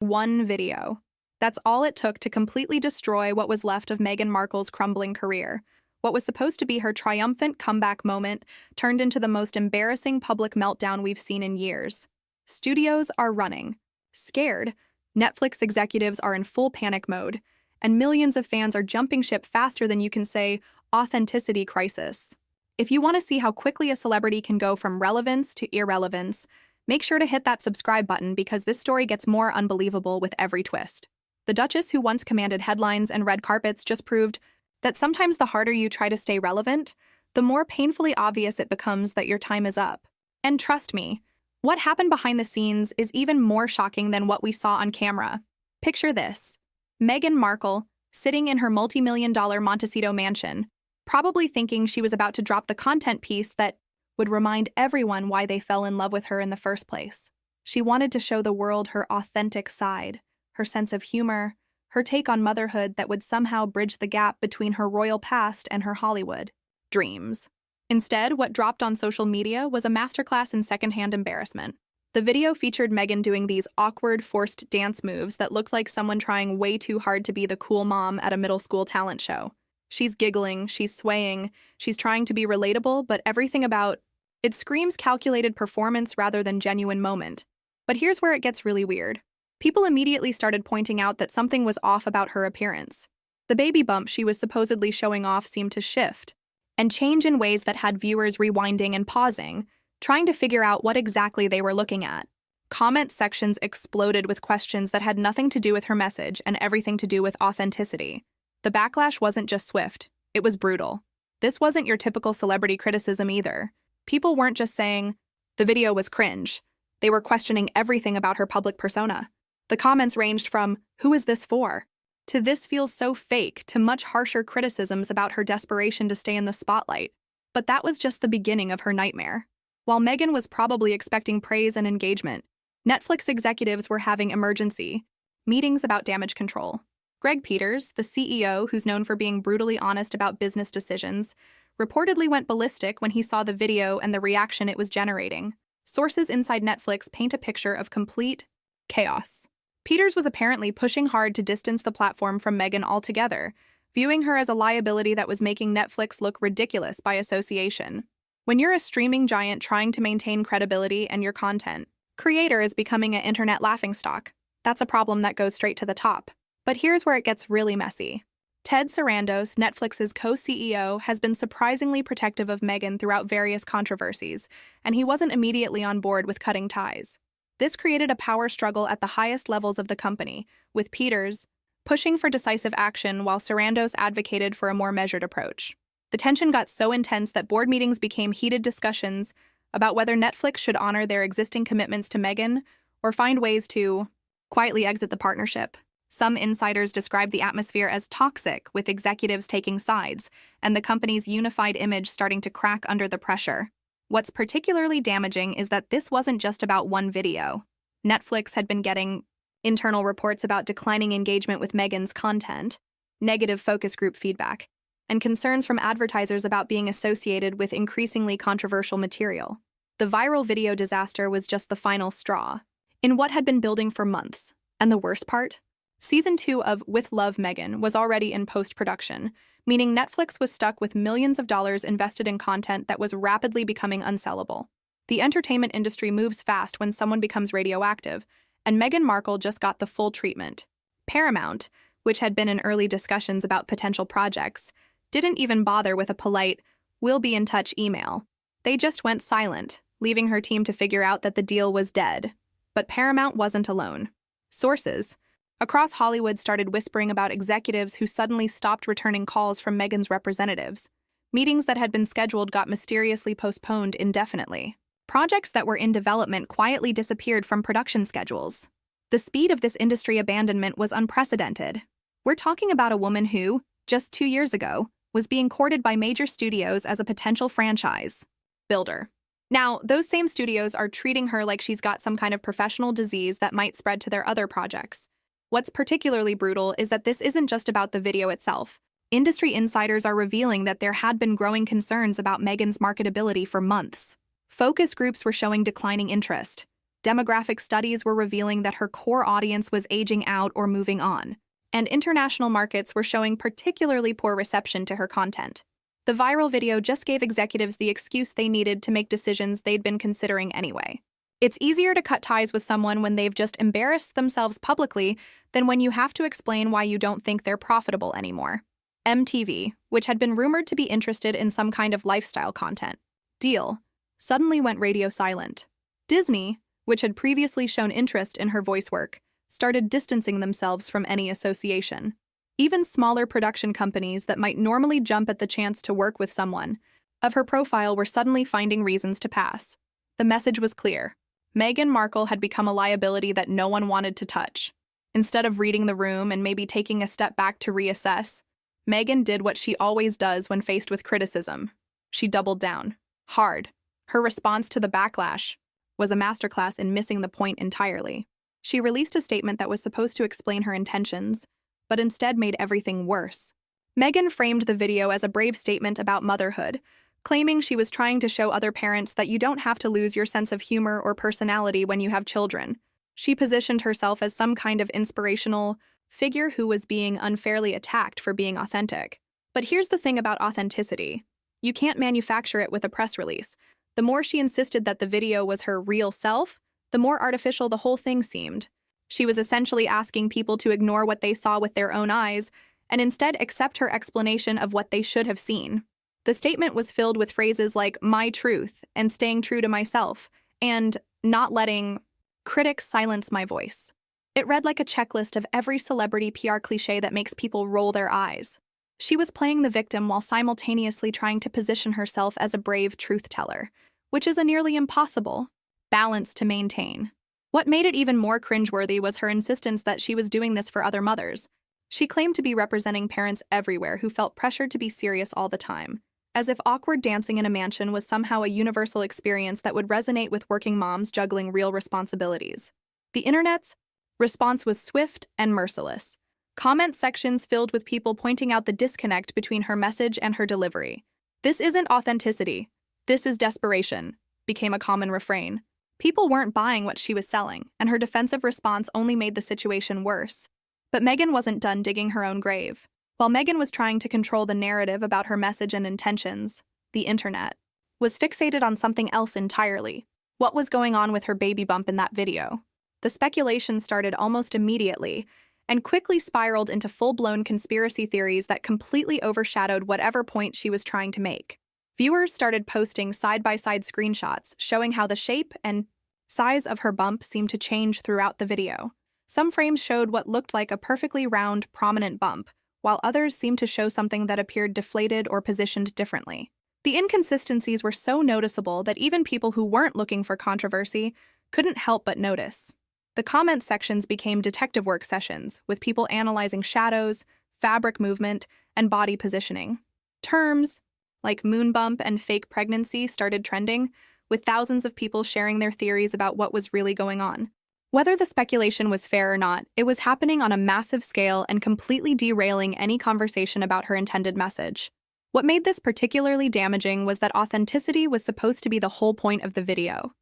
One video. That's all it took to completely destroy what was left of Meghan Markle's crumbling career. What was supposed to be her triumphant comeback moment turned into the most embarrassing public meltdown we've seen in years. Studios are running. Scared, Netflix executives are in full panic mode, and millions of fans are jumping ship faster than you can say, authenticity crisis. If you want to see how quickly a celebrity can go from relevance to irrelevance, make sure to hit that subscribe button because this story gets more unbelievable with every twist. The Duchess, who once commanded headlines and red carpets, just proved that sometimes the harder you try to stay relevant, the more painfully obvious it becomes that your time is up. And trust me, what happened behind the scenes is even more shocking than what we saw on camera. Picture this: Meghan Markle, sitting in her multi-million-dollar Montecito mansion, probably thinking she was about to drop the content piece that would remind everyone why they fell in love with her in the first place. She wanted to show the world her authentic side, her sense of humor, her take on motherhood that would somehow bridge the gap between her royal past and her Hollywood dreams. Instead, what dropped on social media was a masterclass in secondhand embarrassment. The video featured Meghan doing these awkward, forced dance moves that looked like someone trying way too hard to be the cool mom at a middle school talent show. She's giggling, she's swaying, she's trying to be relatable, but everything about it screams calculated performance rather than genuine moment. But here's where it gets really weird. People immediately started pointing out that something was off about her appearance. The baby bump she was supposedly showing off seemed to shift and change in ways that had viewers rewinding and pausing, trying to figure out what exactly they were looking at. Comment sections exploded with questions that had nothing to do with her message and everything to do with authenticity. The backlash wasn't just swift, it was brutal. This wasn't your typical celebrity criticism either. People weren't just saying, the video was cringe. They were questioning everything about her public persona. The comments ranged from, who is this for? To this feels so fake, to much harsher criticisms about her desperation to stay in the spotlight. But that was just the beginning of her nightmare. While Meghan was probably expecting praise and engagement, Netflix executives were having emergency meetings about damage control. Greg Peters, the CEO, who's known for being brutally honest about business decisions, reportedly went ballistic when he saw the video and the reaction it was generating. Sources inside Netflix paint a picture of complete chaos. Peters was apparently pushing hard to distance the platform from Meghan altogether, viewing her as a liability that was making Netflix look ridiculous by association. When you're a streaming giant trying to maintain credibility and your content creator is becoming an internet laughingstock, that's a problem that goes straight to the top. But here's where it gets really messy. Ted Sarandos, Netflix's co-CEO, has been surprisingly protective of Meghan throughout various controversies, and he wasn't immediately on board with cutting ties. This created a power struggle at the highest levels of the company, with Peters pushing for decisive action while Sarandos advocated for a more measured approach. The tension got so intense that board meetings became heated discussions about whether Netflix should honor their existing commitments to Meghan or find ways to quietly exit the partnership. Some insiders described the atmosphere as toxic, with executives taking sides, and the company's unified image starting to crack under the pressure. What's particularly damaging is that this wasn't just about one video. Netflix had been getting internal reports about declining engagement with Meghan's content, negative focus group feedback, and concerns from advertisers about being associated with increasingly controversial material. The viral video disaster was just the final straw in what had been building for months. And the worst part? Season 2 of With Love, Meghan was already in post-production, meaning Netflix was stuck with millions of dollars invested in content that was rapidly becoming unsellable. The entertainment industry moves fast when someone becomes radioactive, and Meghan Markle just got the full treatment. Paramount, which had been in early discussions about potential projects, didn't even bother with a polite, "we'll be in touch" email. They just went silent, leaving her team to figure out that the deal was dead. But Paramount wasn't alone. Sources across Hollywood started whispering about executives who suddenly stopped returning calls from Meghan's representatives. Meetings that had been scheduled got mysteriously postponed indefinitely. Projects that were in development quietly disappeared from production schedules. The speed of this industry abandonment was unprecedented. We're talking about a woman who, just 2 years ago, was being courted by major studios as a potential franchise builder. Now, those same studios are treating her like she's got some kind of professional disease that might spread to their other projects. What's particularly brutal is that this isn't just about the video itself. Industry insiders are revealing that there had been growing concerns about Meghan's marketability for months. Focus groups were showing declining interest. Demographic studies were revealing that her core audience was aging out or moving on, and international markets were showing particularly poor reception to her content. The viral video just gave executives the excuse they needed to make decisions they'd been considering anyway. It's easier to cut ties with someone when they've just embarrassed themselves publicly than when you have to explain why you don't think they're profitable anymore. MTV, which had been rumored to be interested in some kind of lifestyle content deal, suddenly went radio silent. Disney, which had previously shown interest in her voice work, started distancing themselves from any association. Even smaller production companies that might normally jump at the chance to work with someone of her profile were suddenly finding reasons to pass. The message was clear. Meghan Markle had become a liability that no one wanted to touch. Instead of reading the room and maybe taking a step back to reassess, Meghan did what she always does when faced with criticism. She doubled down. Hard. Her response to the backlash was a masterclass in missing the point entirely. She released a statement that was supposed to explain her intentions, but instead made everything worse. Meghan framed the video as a brave statement about motherhood, claiming she was trying to show other parents that you don't have to lose your sense of humor or personality when you have children. She positioned herself as some kind of inspirational figure who was being unfairly attacked for being authentic. But here's the thing about authenticity. You can't manufacture it with a press release. The more she insisted that the video was her real self, the more artificial the whole thing seemed. She was essentially asking people to ignore what they saw with their own eyes and instead accept her explanation of what they should have seen. The statement was filled with phrases like "my truth" and "staying true to myself" and "not letting critics silence my voice." It read like a checklist of every celebrity PR cliché that makes people roll their eyes. She was playing the victim while simultaneously trying to position herself as a brave truth-teller, which is a nearly impossible balance to maintain. What made it even more cringeworthy was her insistence that she was doing this for other mothers. She claimed to be representing parents everywhere who felt pressured to be serious all the time, as if awkward dancing in a mansion was somehow a universal experience that would resonate with working moms juggling real responsibilities. The internet's response was swift and merciless. Comment sections filled with people pointing out the disconnect between her message and her delivery. "This isn't authenticity. This is desperation," became a common refrain. People weren't buying what she was selling, and her defensive response only made the situation worse. But Meghan wasn't done digging her own grave. While Meghan was trying to control the narrative about her message and intentions, the internet was fixated on something else entirely. What was going on with her baby bump in that video? The speculation started almost immediately and quickly spiraled into full-blown conspiracy theories that completely overshadowed whatever point she was trying to make. Viewers started posting side-by-side screenshots showing how the shape and size of her bump seemed to change throughout the video. Some frames showed what looked like a perfectly round, prominent bump, while others seemed to show something that appeared deflated or positioned differently. The inconsistencies were so noticeable that even people who weren't looking for controversy couldn't help but notice. The comment sections became detective work sessions, with people analyzing shadows, fabric movement, and body positioning. Terms like moon bump and fake pregnancy started trending, with thousands of people sharing their theories about what was really going on. Whether the speculation was fair or not, it was happening on a massive scale and completely derailing any conversation about her intended message. What made this particularly damaging was that authenticity was supposed to be the whole point of the video.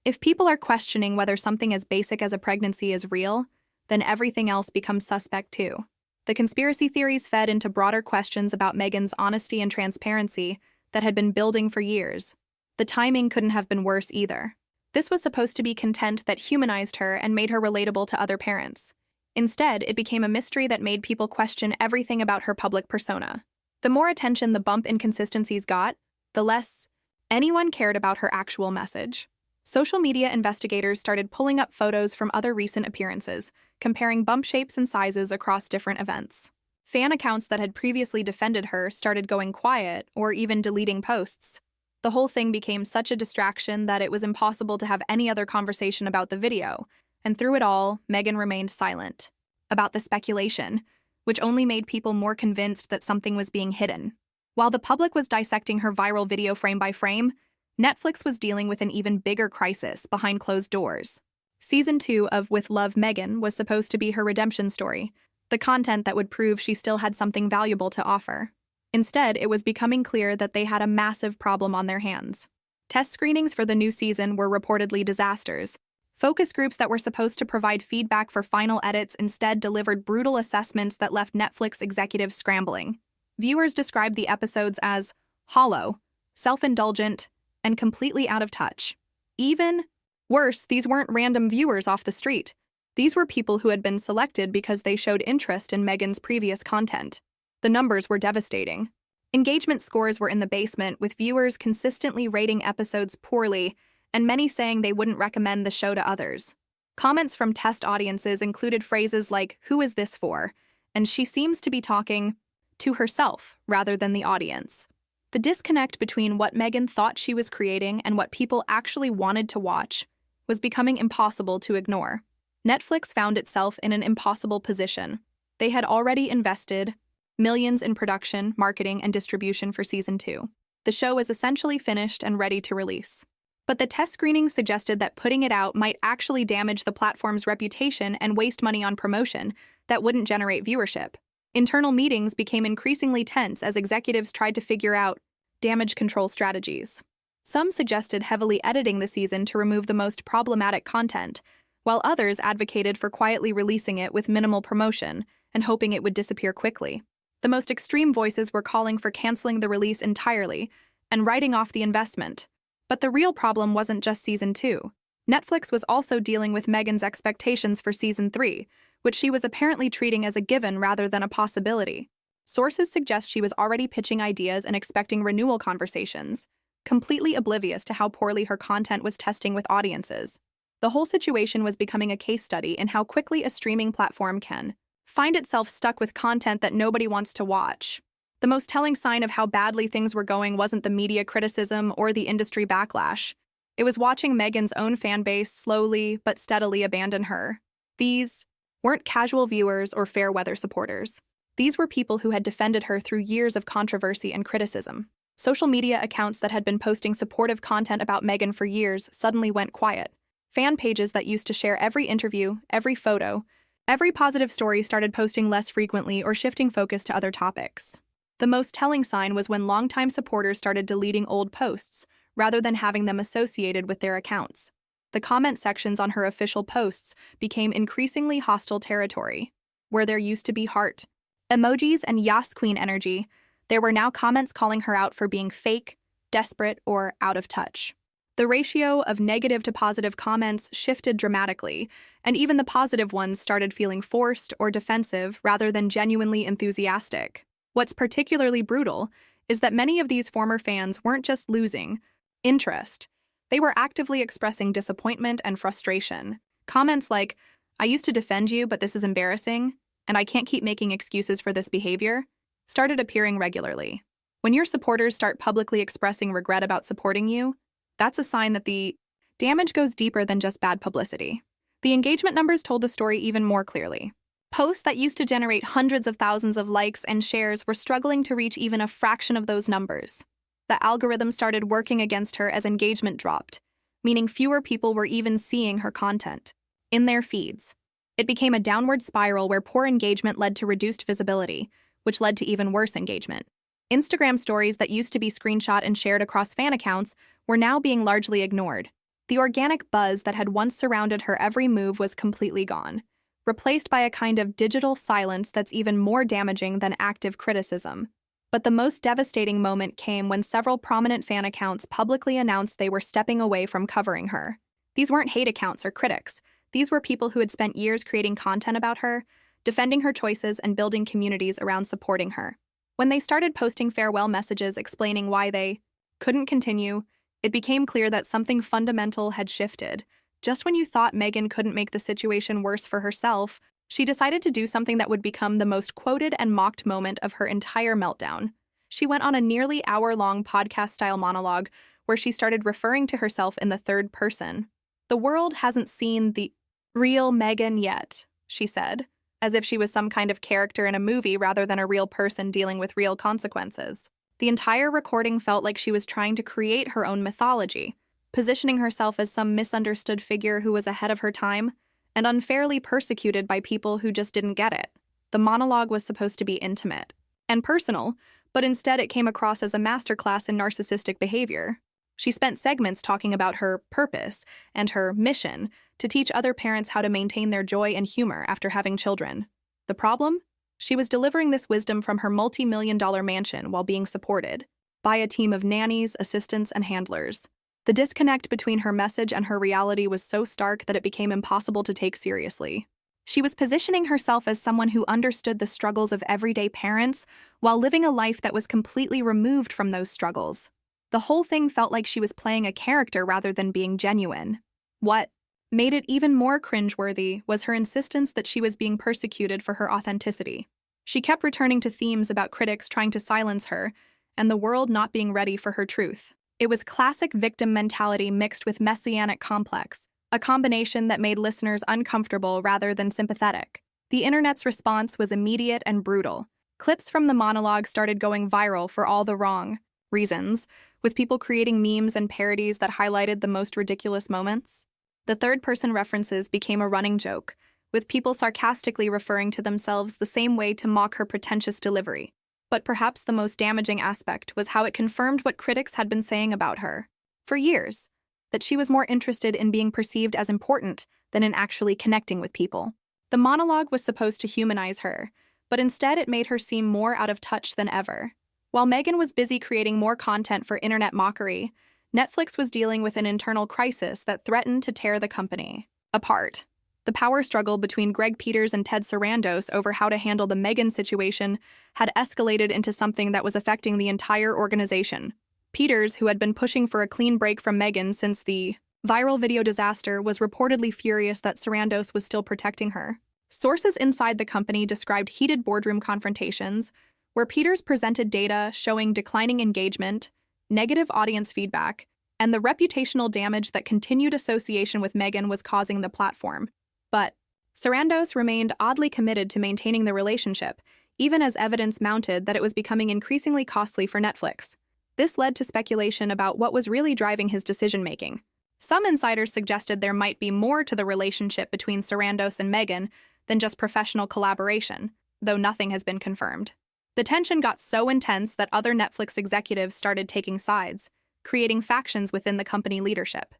If people are questioning whether something as basic as a pregnancy is real, then everything else becomes suspect too. The conspiracy theories fed into broader questions about Meghan's honesty and transparency that had been building for years. The timing couldn't have been worse either. This was supposed to be content that humanized her and made her relatable to other parents. Instead, it became a mystery that made people question everything about her public persona. The more attention the bump inconsistencies got, the less anyone cared about her actual message. Social media investigators started pulling up photos from other recent appearances, comparing bump shapes and sizes across different events. Fan accounts that had previously defended her started going quiet or even deleting posts. The whole thing became such a distraction that it was impossible to have any other conversation about the video, and through it all, Meghan remained silent about the speculation, which only made people more convinced that something was being hidden. While the public was dissecting her viral video frame by frame, Netflix was dealing with an even bigger crisis behind closed doors. Season 2 of With Love, Meghan was supposed to be her redemption story, the content that would prove she still had something valuable to offer. Instead, it was becoming clear that they had a massive problem on their hands. Test screenings for the new season were reportedly disasters. Focus groups that were supposed to provide feedback for final edits instead delivered brutal assessments that left Netflix executives scrambling. Viewers described the episodes as hollow, self-indulgent, and completely out of touch. Even worse, these weren't random viewers off the street. These were people who had been selected because they showed interest in Meghan's previous content. The numbers were devastating. Engagement scores were in the basement, with viewers consistently rating episodes poorly and many saying they wouldn't recommend the show to others. Comments from test audiences included phrases like, "Who is this for?" and "She seems to be talking to herself rather than the audience." The disconnect between what Meghan thought she was creating and what people actually wanted to watch was becoming impossible to ignore. Netflix found itself in an impossible position. They had already invested millions in production, marketing, and distribution for season 2. The show was essentially finished and ready to release. But the test screenings suggested that putting it out might actually damage the platform's reputation and waste money on promotion that wouldn't generate viewership. Internal meetings became increasingly tense as executives tried to figure out damage control strategies. Some suggested heavily editing the season to remove the most problematic content, while others advocated for quietly releasing it with minimal promotion and hoping it would disappear quickly. The most extreme voices were calling for canceling the release entirely and writing off the investment. But the real problem wasn't just season 2. Netflix was also dealing with Meghan's expectations for season 3, which she was apparently treating as a given rather than a possibility. Sources suggest she was already pitching ideas and expecting renewal conversations, completely oblivious to how poorly her content was testing with audiences. The whole situation was becoming a case study in how quickly a streaming platform can find itself stuck with content that nobody wants to watch. The most telling sign of how badly things were going wasn't the media criticism or the industry backlash. It was watching Meghan's own fan base slowly but steadily abandon her. These weren't casual viewers or fair weather supporters. These were people who had defended her through years of controversy and criticism. Social media accounts that had been posting supportive content about Meghan for years suddenly went quiet. Fan pages that used to share every interview, every photo, every positive story started posting less frequently or shifting focus to other topics. The most telling sign was when longtime supporters started deleting old posts, rather than having them associated with their accounts. The comment sections on her official posts became increasingly hostile territory. Where there used to be heart, emojis, and Yas Queen energy, there were now comments calling her out for being fake, desperate, or out of touch. The ratio of negative to positive comments shifted dramatically, and even the positive ones started feeling forced or defensive rather than genuinely enthusiastic. What's particularly brutal is that many of these former fans weren't just losing interest. They were actively expressing disappointment and frustration. Comments like, "I used to defend you, but this is embarrassing," and "I can't keep making excuses for this behavior," started appearing regularly. When your supporters start publicly expressing regret about supporting you, that's a sign that the damage goes deeper than just bad publicity. The engagement numbers told the story even more clearly. Posts that used to generate hundreds of thousands of likes and shares were struggling to reach even a fraction of those numbers. The algorithm started working against her as engagement dropped, meaning fewer people were even seeing her content in their feeds. It became a downward spiral where poor engagement led to reduced visibility, which led to even worse engagement. Instagram stories that used to be screenshot and shared across fan accounts were now being largely ignored. The organic buzz that had once surrounded her every move was completely gone, replaced by a kind of digital silence that's even more damaging than active criticism. But the most devastating moment came when several prominent fan accounts publicly announced they were stepping away from covering her. These weren't hate accounts or critics. These were people who had spent years creating content about her, defending her choices, and building communities around supporting her. When they started posting farewell messages explaining why they couldn't continue, it became clear that something fundamental had shifted. Just when you thought Meghan couldn't make the situation worse for herself, she decided to do something that would become the most quoted and mocked moment of her entire meltdown. She went on a nearly hour-long podcast-style monologue where she started referring to herself in the third person. "The world hasn't seen the real Meghan yet," she said, as if she was some kind of character in a movie rather than a real person dealing with real consequences. The entire recording felt like she was trying to create her own mythology, positioning herself as some misunderstood figure who was ahead of her time and unfairly persecuted by people who just didn't get it. The monologue was supposed to be intimate and personal, but instead it came across as a masterclass in narcissistic behavior. She spent segments talking about her purpose and her mission to teach other parents how to maintain their joy and humor after having children. The problem? She was delivering this wisdom from her multi-million-dollar mansion while being supported by a team of nannies, assistants, and handlers. The disconnect between her message and her reality was so stark that it became impossible to take seriously. She was positioning herself as someone who understood the struggles of everyday parents while living a life that was completely removed from those struggles. The whole thing felt like she was playing a character rather than being genuine. What made it even more cringeworthy was her insistence that she was being persecuted for her authenticity. She kept returning to themes about critics trying to silence her and the world not being ready for her truth. It was classic victim mentality mixed with messianic complex, a combination that made listeners uncomfortable rather than sympathetic. The internet's response was immediate and brutal. Clips from the monologue started going viral for all the wrong reasons, with people creating memes and parodies that highlighted the most ridiculous moments. The third-person references became a running joke, with people sarcastically referring to themselves the same way to mock her pretentious delivery. But perhaps the most damaging aspect was how it confirmed what critics had been saying about her for years, that she was more interested in being perceived as important than in actually connecting with people. The monologue was supposed to humanize her, but instead it made her seem more out of touch than ever. While Meghan was busy creating more content for internet mockery, Netflix was dealing with an internal crisis that threatened to tear the company apart. The power struggle between Greg Peters and Ted Sarandos over how to handle the Meghan situation had escalated into something that was affecting the entire organization. Peters, who had been pushing for a clean break from Meghan since the viral video disaster, was reportedly furious that Sarandos was still protecting her. Sources inside the company described heated boardroom confrontations, where Peters presented data showing declining engagement, negative audience feedback, and the reputational damage that continued association with Meghan was causing the platform. But Sarandos remained oddly committed to maintaining the relationship, even as evidence mounted that it was becoming increasingly costly for Netflix. This led to speculation about what was really driving his decision-making. Some insiders suggested there might be more to the relationship between Sarandos and Meghan than just professional collaboration, though nothing has been confirmed. The tension got so intense that other Netflix executives started taking sides, creating factions within the company leadership.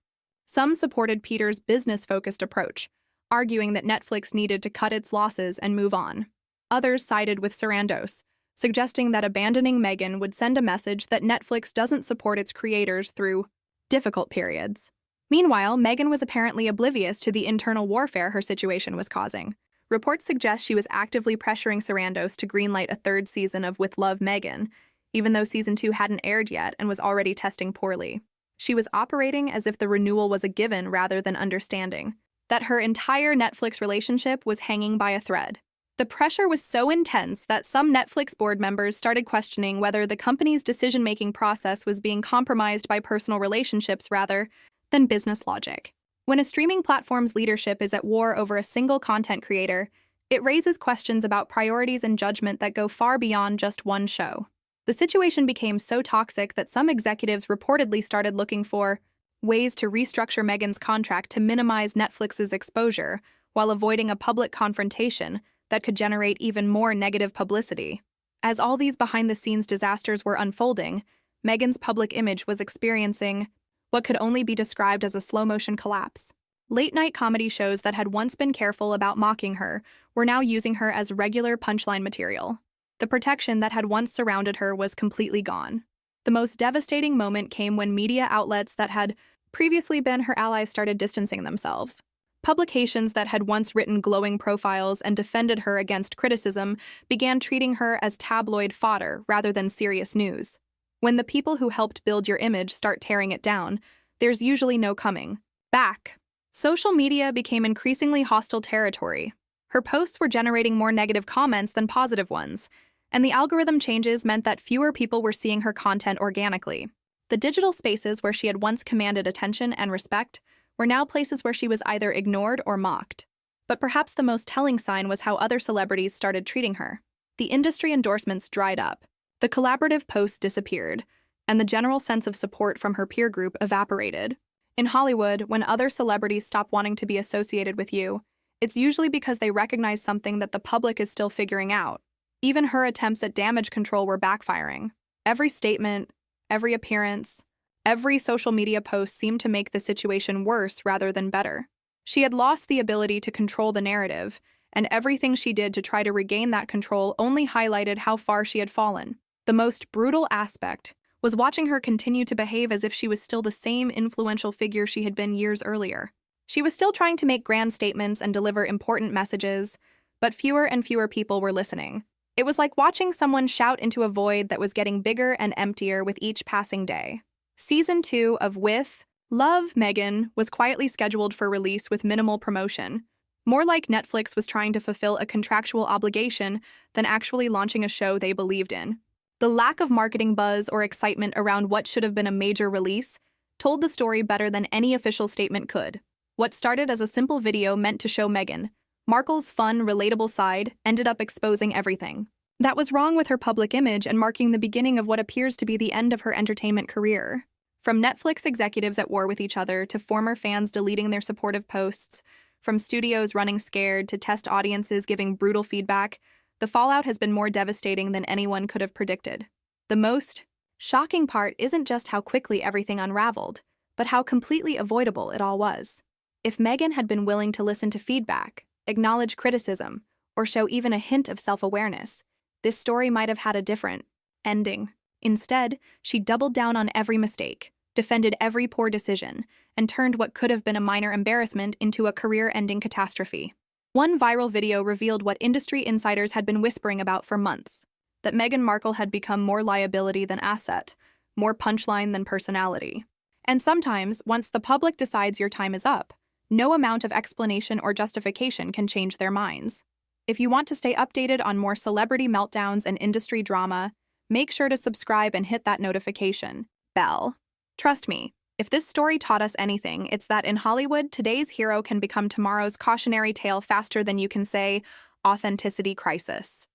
Some supported Peters' business-focused approach, arguing that Netflix needed to cut its losses and move on. Others sided with Sarandos, suggesting that abandoning Meghan would send a message that Netflix doesn't support its creators through difficult periods. Meanwhile, Meghan was apparently oblivious to the internal warfare her situation was causing. Reports suggest she was actively pressuring Sarandos to greenlight a third season of With Love, Meghan, even though season 2 hadn't aired yet and was already testing poorly. She was operating as if the renewal was a given rather than understanding that her entire Netflix relationship was hanging by a thread. The pressure was so intense that some Netflix board members started questioning whether the company's decision-making process was being compromised by personal relationships rather than business logic. When a streaming platform's leadership is at war over a single content creator, it raises questions about priorities and judgment that go far beyond just one show. The situation became so toxic that some executives reportedly started looking for ways to restructure Meghan's contract to minimize Netflix's exposure while avoiding a public confrontation that could generate even more negative publicity. As all these behind-the-scenes disasters were unfolding, Meghan's public image was experiencing what could only be described as a slow-motion collapse. Late-night comedy shows that had once been careful about mocking her were now using her as regular punchline material. The protection that had once surrounded her was completely gone. The most devastating moment came when media outlets that had previously been her allies started distancing themselves. Publications that had once written glowing profiles and defended her against criticism began treating her as tabloid fodder rather than serious news. When the people who helped build your image start tearing it down, there's usually no coming back. Social media became increasingly hostile territory. Her posts were generating more negative comments than positive ones, and the algorithm changes meant that fewer people were seeing her content organically. The digital spaces where she had once commanded attention and respect were now places where she was either ignored or mocked. But perhaps the most telling sign was how other celebrities started treating her. The industry endorsements dried up. The collaborative posts disappeared, and the general sense of support from her peer group evaporated. In Hollywood, when other celebrities stop wanting to be associated with you, it's usually because they recognize something that the public is still figuring out. Even her attempts at damage control were backfiring. Every statement, every appearance, Every social media post seemed to make the situation worse rather than better. She had lost the ability to control the narrative, and everything she did to try to regain that control only highlighted how far she had fallen. The most brutal aspect was watching her continue to behave as if she was still the same influential figure she had been years earlier. She was still trying to make grand statements and deliver important messages, but fewer and fewer people were listening. It was like watching someone shout into a void that was getting bigger and emptier with each passing day. Season 2 of With Love, Meghan was quietly scheduled for release with minimal promotion. More like Netflix was trying to fulfill a contractual obligation than actually launching a show they believed in. The lack of marketing buzz or excitement around what should have been a major release told the story better than any official statement could. What started as a simple video meant to show Meghan Markle's fun, relatable side ended up exposing everything that was wrong with her public image and marking the beginning of what appears to be the end of her entertainment career. From Netflix executives at war with each other to former fans deleting their supportive posts, from studios running scared to test audiences giving brutal feedback, the fallout has been more devastating than anyone could have predicted. The most shocking part isn't just how quickly everything unraveled, but how completely avoidable it all was. If Meghan had been willing to listen to feedback, acknowledge criticism, or show even a hint of self-awareness, this story might have had a different ending. Instead, she doubled down on every mistake, defended every poor decision, and turned what could have been a minor embarrassment into a career-ending catastrophe. One viral video revealed what industry insiders had been whispering about for months, that Meghan Markle had become more liability than asset, more punchline than personality. And sometimes, once the public decides your time is up, no amount of explanation or justification can change their minds. If you want to stay updated on more celebrity meltdowns and industry drama, make sure to subscribe and hit that notification bell. Trust me, if this story taught us anything, it's that in Hollywood, today's hero can become tomorrow's cautionary tale faster than you can say, authenticity crisis.